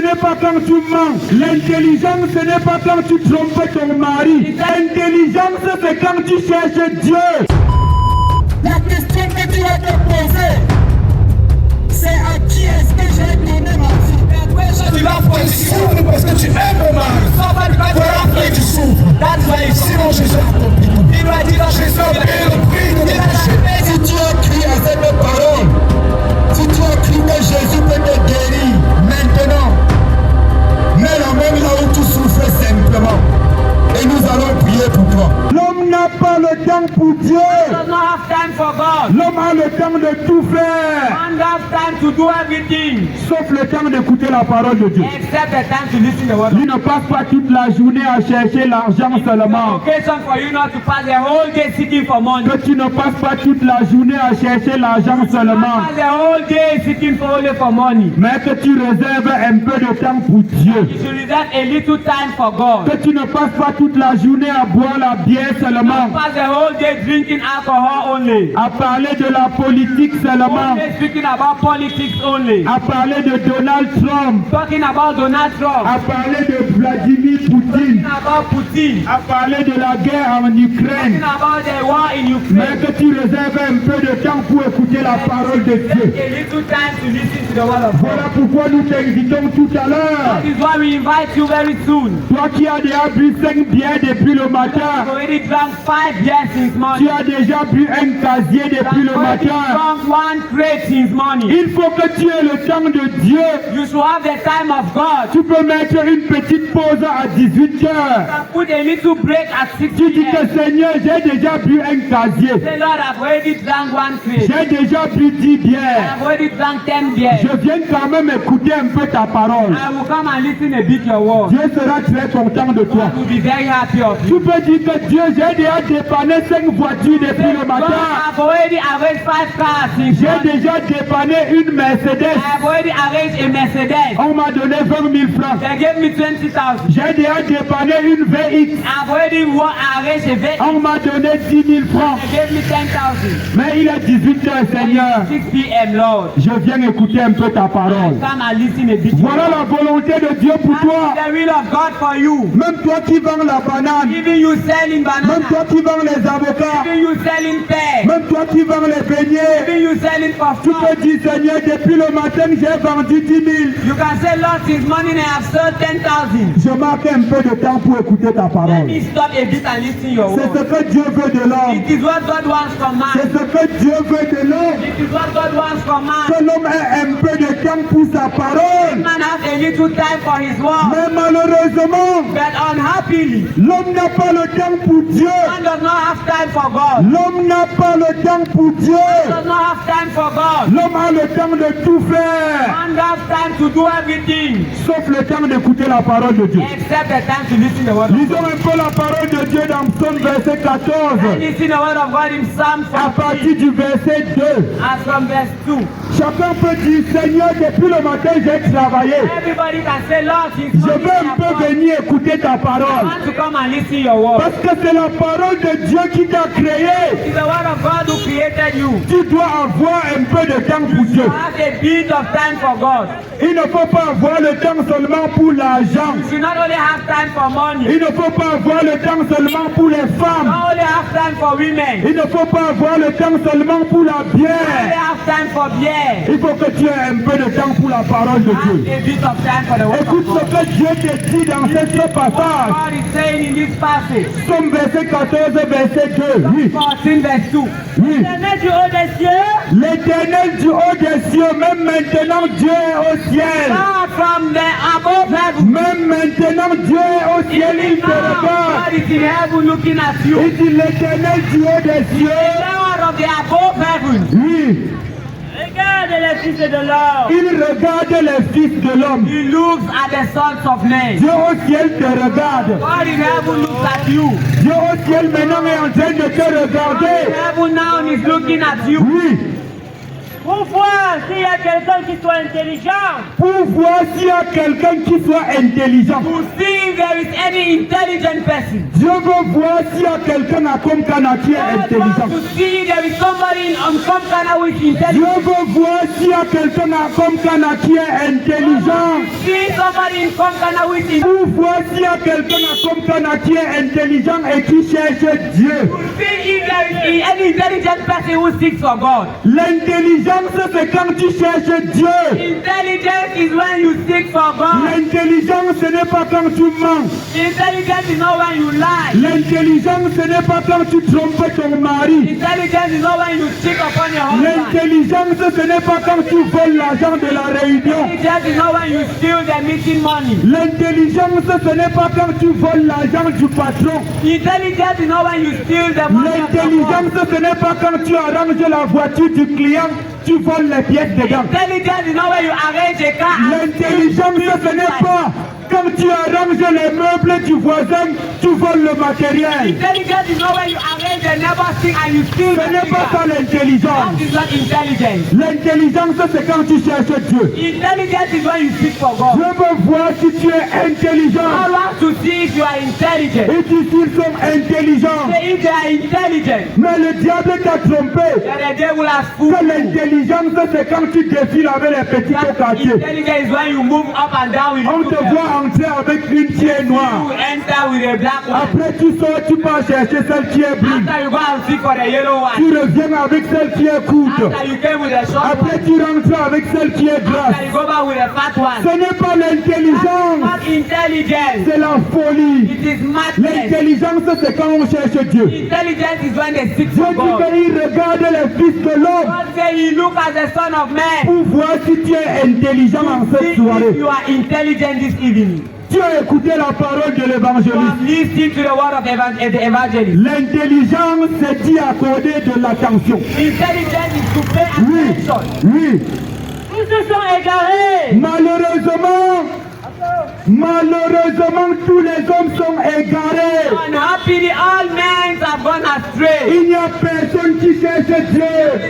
n'est pas quand tu mens. L'intelligence, ce n'est pas quand tu trompes ton mari. L'intelligence, c'est quand tu cherches Dieu. La question que tu vas te poser, c'est à qui est-ce que j'ai donné ma vie? Tu vas souffrir parce que tu aimes mon mari. Voilà que tu souffres. Sinon Jésus a accompli tout. Il m'a dit dans Jésus a payé le prix de tes péchés. Si tu as crié à cette parole, si tu as crié que Jésus peut te guérir maintenant, mets la main là où tu souffres simplement. Et nous allons prier pour toi. L'homme n'a pas le temps pour Dieu. does not have time for God. L'homme a le temps de tout faire, Man has time to do everything sauf le temps d'écouter la parole de Dieu. except the time to listen to the word of Il ne passe pas toute la journée à chercher l'argent God. seulement. Occasion for you not to pass the whole day seeking for money. Que tu ne passes pas toute la journée à chercher l'argent Not seulement. pass the whole day seeking for only for money. Mais que tu réserves un peu de temps pour Dieu. You should reserve a little time for God. Que tu ne passes pas toute la journée à boire la bière seulement. Not pass the whole day drinking alcohol only. À parler de la politique seulement. Only speaking about politics only. À parler de Donald Trump. Talking about Donald Trump. À parler de Vladimir Poutine. Talking about Putin. À parler de la guerre en Ukraine. Talking about the war in Mais Ukraine. que tu réserves un peu de temps pour écouter la parole de Dieu. Take a little time to listen to the word of God. Voilà pourquoi nous t'invitons tout à l'heure. That is why we invite you very soon. Toi qui as déjà bu 5 bières depuis le You've matin. already drunk 5 beers since Tu morning. as déjà bu un casier depuis le You've already matin. drunk 1 crate since morning. Il faut que tu aies le temps de Dieu. You should have the time of God. Tu peux mettre une petite pause à 18 heures. Put a little break at 6 Tu dis que p.m. Seigneur, j'ai déjà bu un casier. Say, Lord, I've already drunk 1 crate. J'ai déjà bu 10 bières. I've already drunk 10 beers. Je viens quand même écouter un peu ta parole. I will come and listen a bit your word. Dieu sera très content de toi. God will be very happy of Tu you. peux dire que Dieu, j'ai déjà dépanné 5 voitures depuis le God, matin. I've already arranged 5 cars since J'ai morning. déjà dépanné une Mercedes. I've already arranged a Mercedes. On m'a donné 20 000 francs. They gave me 20,000. J'ai déjà dépanné une VX. I've already arranged a vehicle. On m'a donné 10 000 francs. They gave me 10,000. Mais il est 18 heures, Seigneur. 6 p.m. Lord. Je viens écouter un peu ta parole. Come and listen a bit. Voilà la volonté de Dieu pour toi. That's the will of God for you. Même toi qui vends la banane. Even you selling Même banana. toi qui vends les avocats. Even you selling pear. Même toi qui vends les beignets. Even you selling Tu popcorn. peux dire, Seigneur, depuis le matin, j'ai vendu 10 000. You can say, Lord, since morning I have sold 10,000. Je marque un peu de temps pour écouter ta Let parole. me stop a bit and listen your C'est ce word. que Dieu veut de l'homme. It is what God wants from C'est man. ce que Dieu veut de l'homme. It is what God wants from man. Que l'homme ait un peu de temps pour sa parole. Man has a little time for his word. Mais malheureusement, But unhappily, l'homme n'a pas le temps pour Dieu. man does not have time for God. L'homme n'a pas le temps pour Dieu. Does not have time for God. L'homme a le temps de tout faire, Man has time to do everything sauf le temps d'écouter la parole de Dieu. except the time to listen to the word of Lisons God. un peu la parole de Dieu dans Psaume verset 14, Listen the word of God in Psalm à 14 partir du verset 2. as from verse 2. Chacun peut dire, Seigneur, depuis le matin, j'ai travaillé. Everybody can say, Lord, since Je morning veux I un have peu worked. venir écouter ta I parole. want to come and listen your word. Parce que c'est la parole de Dieu qui t'a créé. It's the word of God who created you. Tu dois avoir un peu de temps pour Dieu. You have a bit of time for God. Il ne faut pas avoir le temps seulement pour l'argent. You should not only have time for money. Il ne faut pas avoir le temps seulement pour les femmes. Not only have time for women. Il ne faut pas avoir le temps seulement pour la Not only bière. have time for beer. Il faut que tu aies un peu de temps pour la parole de Have Dieu. a bit of time for the word Écoute of God. ce que Dieu te dit dans ce passage. God is saying in this passage. Psaume verset 14, verset 2. Oui, 14 verse 2. oui. L'éternel du haut des cieux, L'éternel du haut des cieux, même maintenant Dieu est au ciel. God from the above heaven. Même maintenant Dieu est au ciel, il te God regarde. is in heaven looking at you. Il dit l'éternel du haut des The cieux. Lord of the above heaven. Oui, Regarde les fils de l'homme. il regarde les fils de l'homme. He looks at the sons of men. Dieu au ciel te regarde. God in heaven looks at you. Dieu au ciel maintenant est en train de te God in regarder. heaven now is looking at you. Oui, Pour voir s'il y a quelqu'un qui soit intelligent. pour voir s'il y a quelqu'un qui soit intelligent. To see if there is any intelligent person. Dieu veut voir s'il y a quelqu'un à Komkana qui est God intelligent. wants to see if there is somebody on Komkana who is Dieu intelligent. veut voir s'il y a quelqu'un à Komkana qui est intelligent. See somebody in Komkana who is intelligent. Pour voir s'il y a quelqu'un à Komkana qui est intelligent et qui cherche Dieu. To see if there is any intelligent person who seeks for God. L'intelligence, c'est quand tu cherches Dieu. Intelligence is when you seek for God. L'intelligence, ce n'est pas quand tu mens. Intelligence is not when you lie. L'intelligence, ce n'est pas quand tu trompes ton mari. Intelligence is not when you cheat upon your husband. L'intelligence, ce n'est pas quand tu voles l'argent de la réunion. Intelligence is not when you steal the meeting money. L'intelligence, ce n'est pas quand tu voles l'argent du patron. Intelligence is not when you steal the money of the boss. L'intelligence, ce n'est pas quand tu arranges la voiture du client, tu voles les pièces dedans. Intelligence is not when you arrange a car and L'intelligence, ce n'est pas quand tu arranges les meubles du voisin, tu voles le matériel. Intelligence is not when you arrange the neighbor's thing and you steal Ce the n'est pas ça thing. l'intelligence. That is not intelligence. L'intelligence, c'est quand tu cherches Dieu. Intelligence is when you seek for God. Je veux voir si tu es God intelligent. wants to see if you are intelligent. Et si ils sont intelligents. Say if they are intelligent, Mais le diable t'a trompé. then the devil has Que fooled you. l'intelligence, c'est quand tu défiles avec les petits au That quartier. intelligence is when you move up and down with On te people. voit entrer avec une qui est You noire. enter with a black one. Après, tu sors, tu pars chercher celle qui est brune. After you go and seek for the yellow one. Tu reviens avec celle qui est courte. After you came with the short Après, one. tu rentres avec celle qui est After grasse. you go back with the fat one. Ce n'est pas l'intelligence, Not intelligence. c'est la folie. It is madness. L'intelligence, c'est quand on cherche Dieu. Intelligence is when they seek Dieu for dit God. qu'il regarde les fils de l'homme God say he look at the son of man. pour voir si tu es intelligent en See cette if soirée. you are intelligent this evening. Tu as écouté la parole de You l'évangéliste. have listened to the word of the evangelist. L'intelligence, c'est d'y accorder de l'attention. Intelligence is to pay Oui, attention. oui. Tous se sont égarés. Malheureusement, tous les hommes sont égarés. Unhappily, all men have gone astray. Il n'y a personne qui cherche Dieu.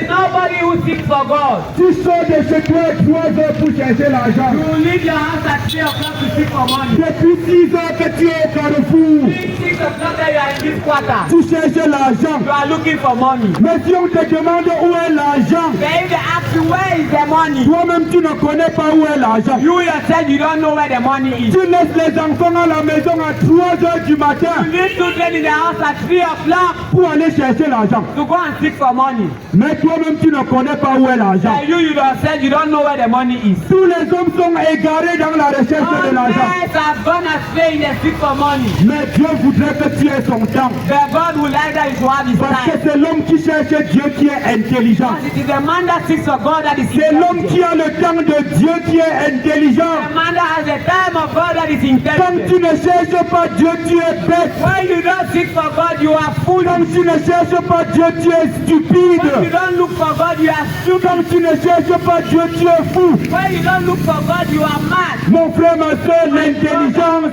Nobody who seeks for God. Tu sors de chez toi à 3 heures pour chercher l'argent. You leave your house at 3 o'clock to seek for money. Depuis 6 heures que tu es au carrefour, 6 o'clock that you are in this quarter. tu cherches l'argent. You are looking for money. Mais si on te demande où est l'argent, Then if they ask you where is the money, toi-même tu ne connais pas où est l'argent. you yourself you don't know where the money is. Tu laisses les enfants à la maison à 3 heures du matin You leave children in the house at 3 o'clock pour aller chercher l'argent. to go and seek for money. Mais toi-même tu ne connais pas où est l'argent. And you yourself you don't know where the money is. Tous les hommes sont égarés dans la recherche All de l'argent. men have gone astray in the seek for money. Mais Dieu voudrait que tu aies son temps. But God would like that you should have his Parce que time. c'est l'homme qui cherche Dieu qui est intelligent. Because it is the man that seeks for God that is C'est l'homme intelligent. qui a le temps de Dieu qui est intelligent. The man that has the time of God that is Quand intelligent. tu ne cherches pas Dieu, tu es bête. When you don't seek for God, you are foolish. Quand tu ne cherches pas Dieu, tu es When you stupide. don't look for God, you are stupid. Quand tu ne cherches pas Dieu, tu es fou. When you don't look for God, you are mad. Mon frère, ma soeur, l'intelligence,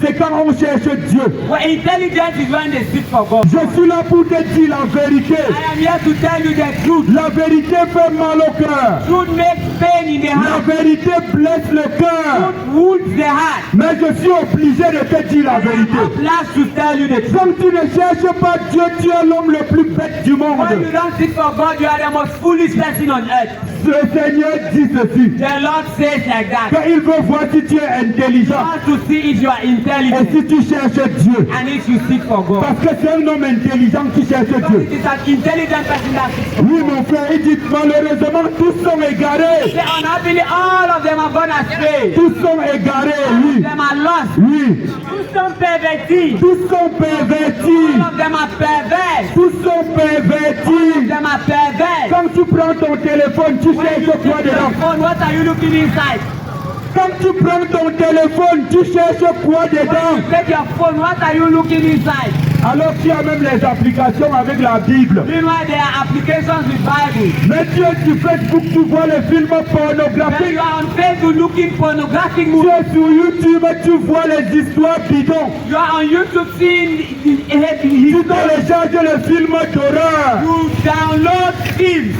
c'est quand on cherche Dieu. Well, intelligence is when they seek for God. Je suis là pour te dire la vérité. I am here to tell you the truth. La vérité fait mal au cœur. Truth makes pain in the La heart. vérité blesse le cœur. Truth wounds the heart. Mais je suis obligé de te dire la vérité. I'm obliged to tell you the truth. Quand tu ne cherches pas Dieu, tu es l'homme le plus bête du When you monde. don't seek for God, you are the most foolish person on earth. Le Seigneur dit ceci. The Lord says like that. Qu'il veut voir si tu es intelligent. God to see if you are Et intelligent si tu cherches Dieu. and if you seek for God. Parce que c'est un homme intelligent qui cherche Because Dieu. it is an intelligent person that seeks for Oui, God. mon frère, il dit malheureusement, tous sont égarés. Say unhappily, all of them have gone astray. Tous sont égarés, All oui. of them are lost. Oui. Tous sont pervertis. Tous sont pervertis. All of them are perverse. Tous sont All of pervertis. them are perverse. Quand tu prends ton téléphone, tu When you cherches quoi take your dedans? phone, what are you looking inside? Quand tu prends ton téléphone, tu cherches quoi When dedans? you take your phone, what are you looking inside? Alors tu as même les applications avec la Bible. Meanwhile, there are applications with Bible. Mais tu es sur Facebook, tu vois les films When pornographiques. you are on Facebook looking pornographic Tu movies, es sur YouTube, tu vois les histoires bidons. you are on YouTube seeing Tu télécharges les films d'horreur. you download films.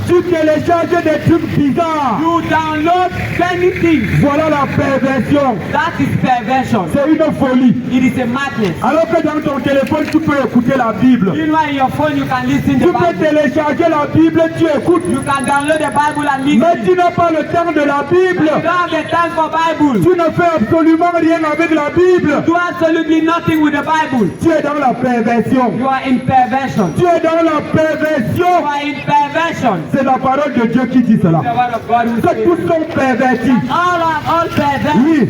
Tu télécharges des trucs bizarres. You download many things. Voilà la perversion. That is perversion. C'est une folie. It is a madness. Alors que dans ton téléphone, tu peux écouter la Bible. You know, in your phone you can listen Tu to the peux Bible. télécharger la Bible, tu écoutes. You can download the Bible and listen. Mais tu n'as pas le temps de la Bible. You don't have the time for Bible. Tu ne fais absolument rien avec la Bible. Do absolutely nothing with the Bible. Tu es dans la perversion. You are in perversion. Tu es dans la You perversion. are in perversion. C'est la parole de Dieu qui dit cela. The word of God will Que say. tous sont pervertis. All perverse. Oui.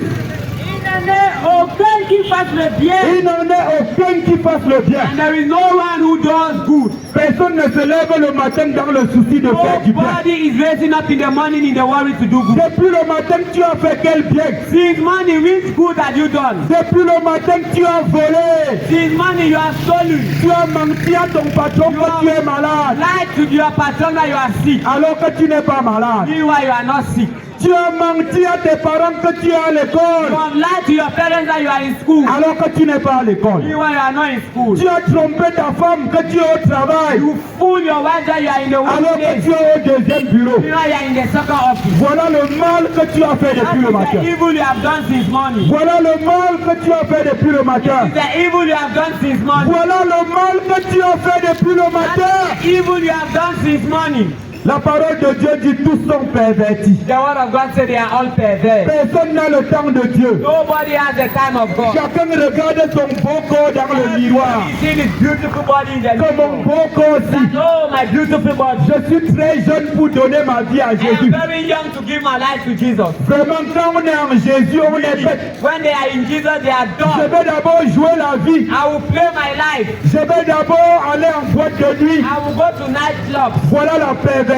Il n'en est aucun qui fasse le bien. Il n'en est aucun qui fasse le bien. And there is no one who does good. Personne ne se lève le matin dans le souci de faire du bien. Nobody is raising up in the morning in the worry to do good. Depuis le matin, tu as fait quel bien? Since morning, which good have you done? Depuis le matin, tu as volé. Since morning, you have stolen. Tu as menti à ton patron que tu es malade. Lied to your patron that you are sick. Alors que tu n'es pas malade. Meanwhile, you are not sick. Tu as menti à tes parents que tu es à You l'école. have lied to your parents that you are in school. Alors que tu n'es pas à l'école. Meanwhile, you are not in school. Tu as trompé ta femme que tu es au travail. You fool your wife that you are in the Alors que workplace. tu es au deuxième bureau. Meanwhile, you are in the soccer office. Voilà le mal que tu as fait That depuis le is matin. the evil you have done since morning. Voilà le mal que tu as fait depuis le matin. It's the evil you have done since morning. Voilà le mal que tu as fait depuis le matin. That's the evil you have done since morning. La parole de Dieu dit tous sont pervertis. The word of God said they are all perverse. Personne n'a le temps de Dieu. Nobody has the time of God. Chacun regarde son beau corps dans le miroir. You see this beautiful body in the Comme mon mirror. beau corps aussi. Oh, my beautiful body. Je suis très jeune pour donner ma vie à I am Jésus. very young to give my life to Jesus. Vraiment, quand on est en Jésus, on est bête. When they are in Jesus, they are Je done. vais d'abord jouer la vie. I will play my life. Je vais d'abord aller en boîte de nuit. I will go to nightclubs. Voilà la perversion.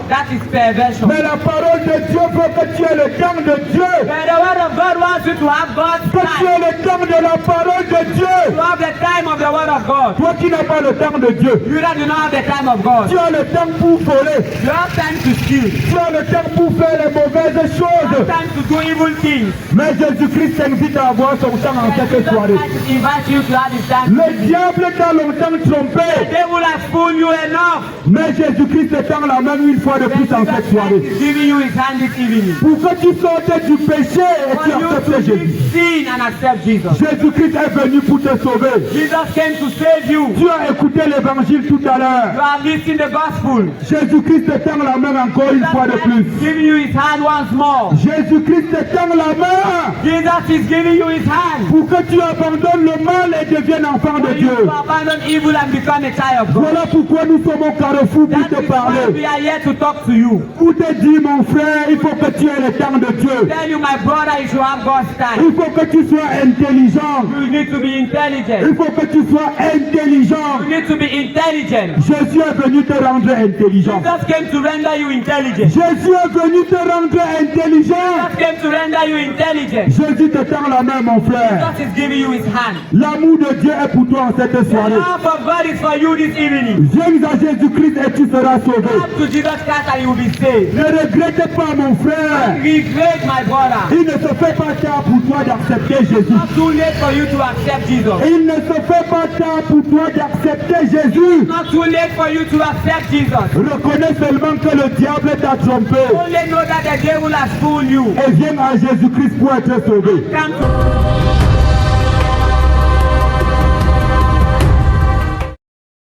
That is perversion. Mais la parole de Dieu veut que tu aies le temps de Dieu. But the word of God wants you to have God's Que tu time. aies le temps de la parole de To Dieu. have the time of the word of God. Toi qui n'as pas le temps de Dieu. You that do not have the time of God. Tu as le temps pour voler. You have time to steal. Tu as le temps pour faire les mauvaises You have choses. time to do evil things. Mais Jésus-Christ t'invite à avoir son temps en cette Jesus soirée. Christ invite you to have his time. Le diable t'a longtemps The trompé. devil has fooled you enough. Mais Jésus-Christ te tend la main une fois de plus en cette Jesus soirée. Christ is giving you his hand this evening. Pour que tu sortes du péché et For tu you to acceptes Jésus. leave sin and accept Jesus. Jésus-Christ est venu pour te sauver. Jesus came to save you. Tu as écouté l'évangile tout à You l'heure. have listened the gospel. Jésus-Christ te tend la main encore une fois de Jesus plus. is giving you his hand once more. Jésus-Christ te tend la main Jesus is giving you his hand. pour que tu abandonnes le mal et deviennes enfant de For you Dieu. to abandon evil and become a child of God. Voilà pourquoi nous sommes au carrefour pour That te is why parler. we are here to talk to you. Pour te dire, mon frère, il faut que tu aies le temps de Dieu. Tell you, my brother, you should have God's time. Il faut que tu sois intelligent. You need to be intelligent. Il faut que tu sois intelligent. You need to be intelligent. Jésus est venu te rendre intelligent. Jesus came to render you intelligent. Jésus est venu te rendre intelligent. Jesus came to render you intelligent. Jésus te tend la main, mon frère. Jesus is giving you his hand. L'amour de Dieu est pour toi en cette The soirée. love of God is for you this evening. Viens à Jésus-Christ et tu seras sauvé. Come to Jesus Christ and you will be saved. Ne regrette pas, mon frère. Regret, my brother. Il ne se fait pas tard pour toi d'accepter Jésus. Not too late for you to accept Jesus. Il ne se fait pas tard pour toi d'accepter Jésus. Not too late for you to accept Jesus. Reconnais seulement que le diable t'a trompé. Only know that the devil has fooled you. Et viens à Jésus-Christ pour être sauvé. Come to